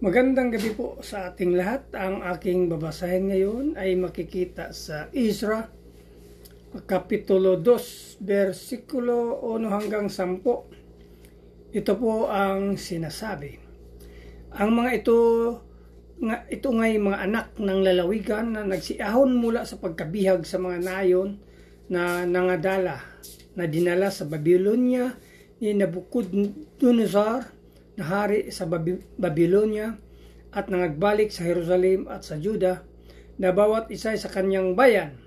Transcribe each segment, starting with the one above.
Magandang gabi po sa ating lahat. Ang aking babasahin ngayon ay makikita sa Ezra, Kapitulo 2, versikulo 1 hanggang 10. Ito po ang sinasabi. Ang mga ito ngay mga anak ng lalawigan na nagsiahon mula sa pagkabihag sa mga nayon na nangadala, na dinala sa Babylonia ni Nabucodonosor na hari sa Babylonia, at nangagbalik sa Jerusalem at sa Juda, na bawat isa sa kanyang bayan,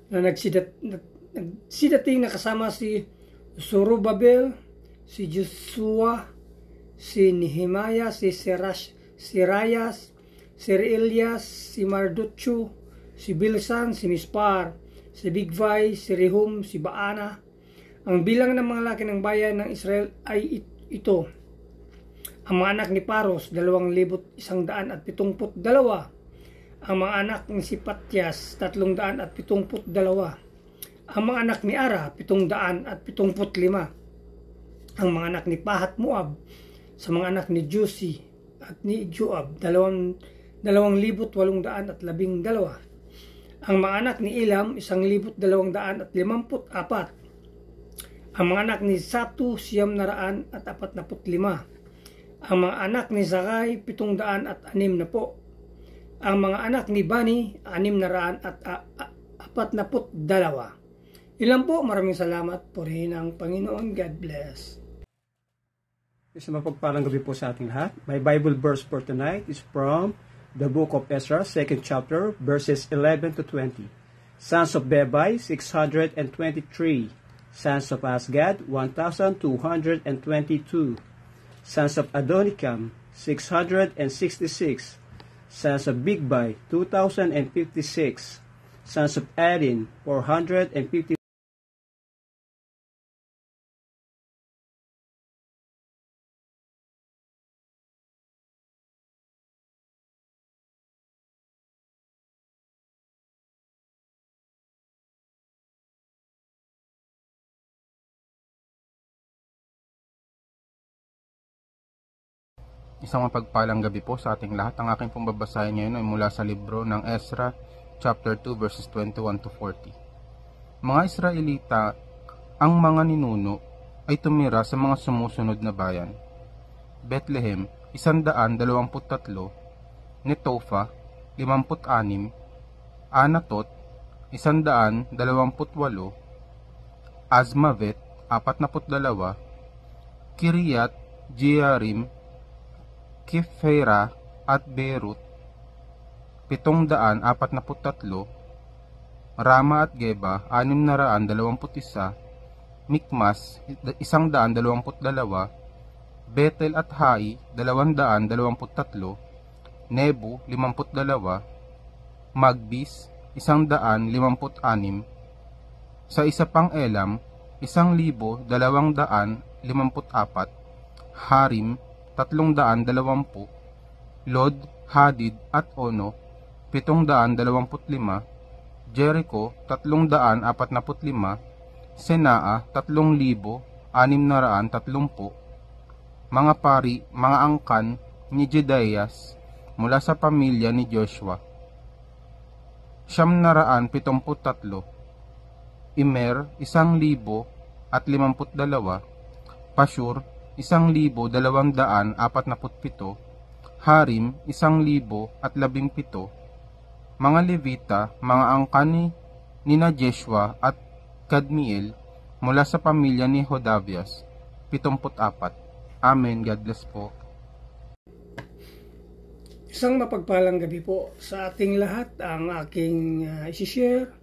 na nagsidating na kasama si Zorobabel, si Joshua, si Nehemiah, si Sirayas, si Reelias, si Mardocho, si Bilsan, si Mispar, si Bigvai, si Rehum, si Baana. Ang bilang ng mga laki ng bayan ng Israel ay ito. Ang mga anak ni Paros, 2,172. Ang mga anak ni Sipatias, 372. Ang mga anak ni Ara, 775. Ang mga anak ni Pahat Moab, sa mga anak ni Josi at ni Joab, 2,812. Ang mga anak ni Elam, 1,254. Ang mga anak ni Satu, 945. Ang mga anak ni Zakai, 760 po. Ang mga anak ni Bani, 642. Ilan po, maraming salamat. Purihin ang Panginoon. God bless. Isang mapagpalang gabi po sa ating lahat. My Bible verse for tonight is from the book of Ezra, 2nd chapter, verses 11 to 20. Sons of Bebai, 623. Sons of Asgad, 1,222. Sons of Adonikam, 666. Sons of Bigvai, 2,056. Sons of Adin, 450. Isang mapagpalang gabi po sa ating lahat. Ang aking pong babasahin ngayon ay mula sa libro ng Ezra, chapter 2, verses 21 to 40. Mga Israelita, ang mga ninuno ay tumira sa mga sumusunod na bayan: Bethlehem, 123, Netofa, 56, Anatot, 128, Azmavet, 42, Kiriat Jearim, Kefera at Beirut, 743, Rama at Geba, 621, Mikmas, 122, Bethel at Hai, 223, Nebo, 52, Magbis, 156, sa isa pang Elam, 1,254, Harim, 320, Lod, Hadid at Ono, 725, Jericho, 345, Senaa, 3,630, mga pari, mga angkan ni Jedaias mula sa pamilya ni Joshua, 973, Imer, 1,052, Pashur, 1,247, Harim, 1,017, mga Levita, mga angkan ni Jeshua at Kadmiel mula sa pamilya ni Hodavias, 74. Amen. God bless po. Isang mapagpalang gabi po sa ating lahat. Ang aking isi-share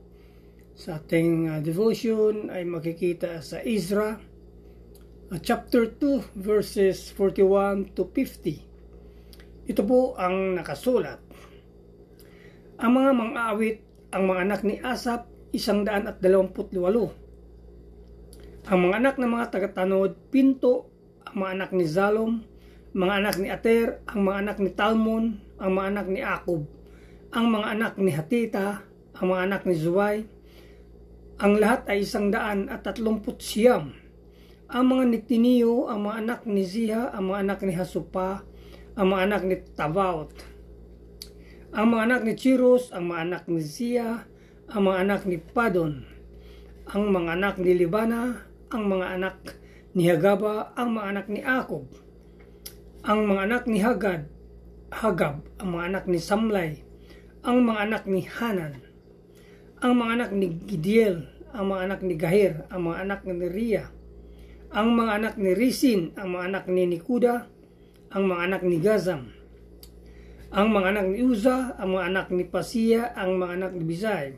sa ating devotion ay makikita sa Ezra, chapter 2, verses 41 to 50. Ito po ang nakasulat. Ang mga mang-aawit, ang mga anak ni Asap, 128. Ang mga anak ng mga tagatanod, Pinto, ang mga anak ni Zalom, mga anak ni Ater, ang mga anak ni Talmon, ang mga anak ni Akub, ang mga anak ni Hatita, ang mga anak ni Zuway. Ang lahat ay 139. Ang mga Netiniyo, ang mga anak ni Ziha, ang mga anak ni Hasupa, ang mga anak ni Tabaot, ang mga anak ni Chiros, ang mga anak ni Zia, ang mga anak ni Padon, ang mga anak ni Libana, ang mga anak ni Hagaba, ang mga anak ni Akob, ang mga anak ni Hagab, ang mga anak ni Samlay, ang mga anak ni Hanan, ang mga anak ni Gidiel, ang mga anak ni Gahir, ang mga anak ni Ria, ang mga anak ni Risin, ang mga anak ni Nikuda, ang mga anak ni Gazam, ang mga anak ni Uza, ang mga anak ni Pasiya, ang mga anak ni Bizay,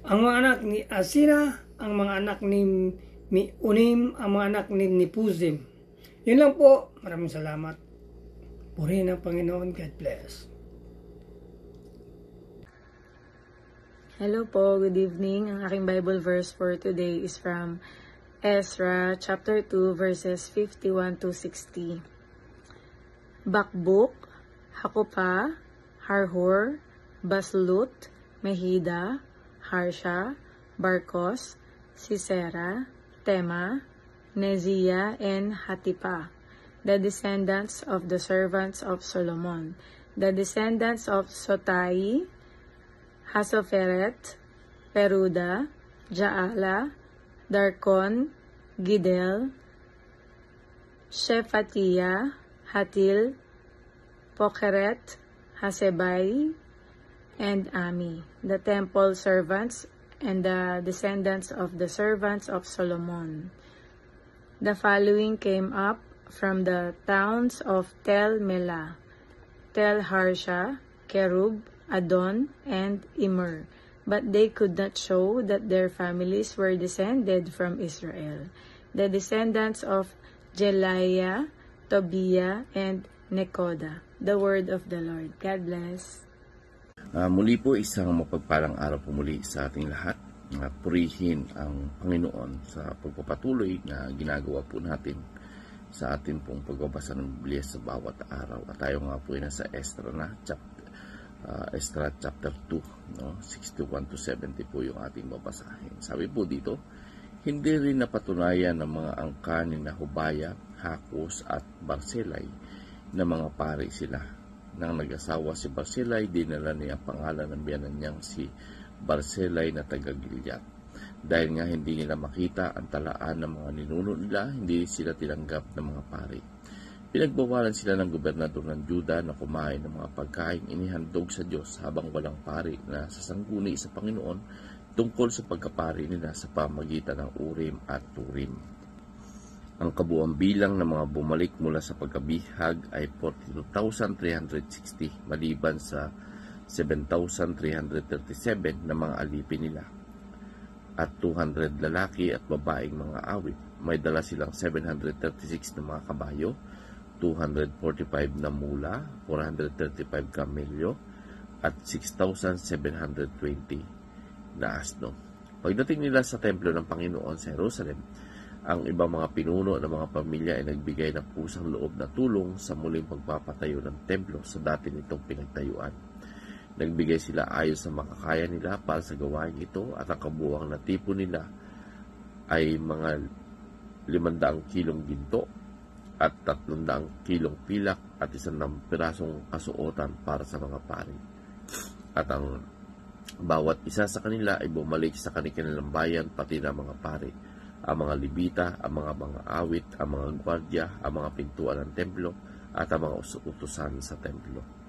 ang mga anak ni Asina, ang mga anak ni Unim, ang mga anak ni Nipuzim. Yun lang po. Maraming salamat. Purihin ang Panginoon. God bless. Hello po, good evening. Ang aking Bible verse for today is from Ezra chapter 2 verses 51 to 60. Bakbuk, Hakupa, Harhur, Baslut, Mehida, Harsha, Barkos, Sisera, Tema, Neziah, and Hatipa, the descendants of the servants of Solomon, the descendants of Sotai, Hasoferet, Peruda, Jaala, Darkon, Gidel, Shephatiah, Hatil, Pokeret, Hasebay, and Ami, the temple servants and the descendants of the servants of Solomon. The following came up from the towns of Tel Melah, Tel Harsha, Kerub, Adon, and Immer, but they could not show that their families were descended from Israel. The descendants of Jeliah, Tobiah, and Nekoda. The word of the Lord. God bless. Muli po isang mapagpalang araw po muli sa ating lahat. Purihin ang Panginoon sa pagpapatuloy na ginagawa po natin sa ating pong pagbabasa ng Biblia sa bawat araw. At tayo nga po ay nasa Ezra chapter 2, no? 61 to 70 po yung ating babasahin. Sabi po dito, hindi rin napatunayan ng mga angka ni Nahubaya, Hakos at Barsilai na mga pari sila. Nang nag-asawa si Barsilai, dinala niya ang pangalan ng biyanan niyang si Barsilai na taga-Gilead. Dahil nga hindi nila makita ang talaan ng mga ninuno nila, hindi sila tinanggap ng mga pari. Pinagbawalan sila ng gobernador ng Juda na kumain ng mga pagkain inihandog sa Diyos habang walang pari na sasangguni sa Panginoon tungkol sa pagkapari nila sa pamagitan ng Urim at Turim. Ang kabuang bilang ng mga bumalik mula sa pagkabihag ay 42,360 maliban sa 7,337 na mga alipin nila at 200 lalaki at babaeng mga awit. May dala silang 736 na mga kabayo, 245 na mula, 435 kamelyo, at 6,720 na asno. Pagdating nila sa templo ng Panginoon sa Jerusalem, ang ibang mga pinuno ng mga pamilya ay nagbigay ng pusang loob na tulong sa muling pagpapatayo ng templo sa dati nitong pinagtayuan. Nagbigay sila ayon sa makakaya nila para sa gawain ito at ang kabuuang na tipo nila ay mga 500 kilong ginto at 300 kilong pilak at 100 pirasong kasuotan para sa mga pari. At ang bawat isa sa kanila ay bumalik sa kanilang bayan pati na mga pari, ang mga libita, ang mga awit, ang mga gwardya, ang mga pintuan ng templo at ang mga utusan sa templo.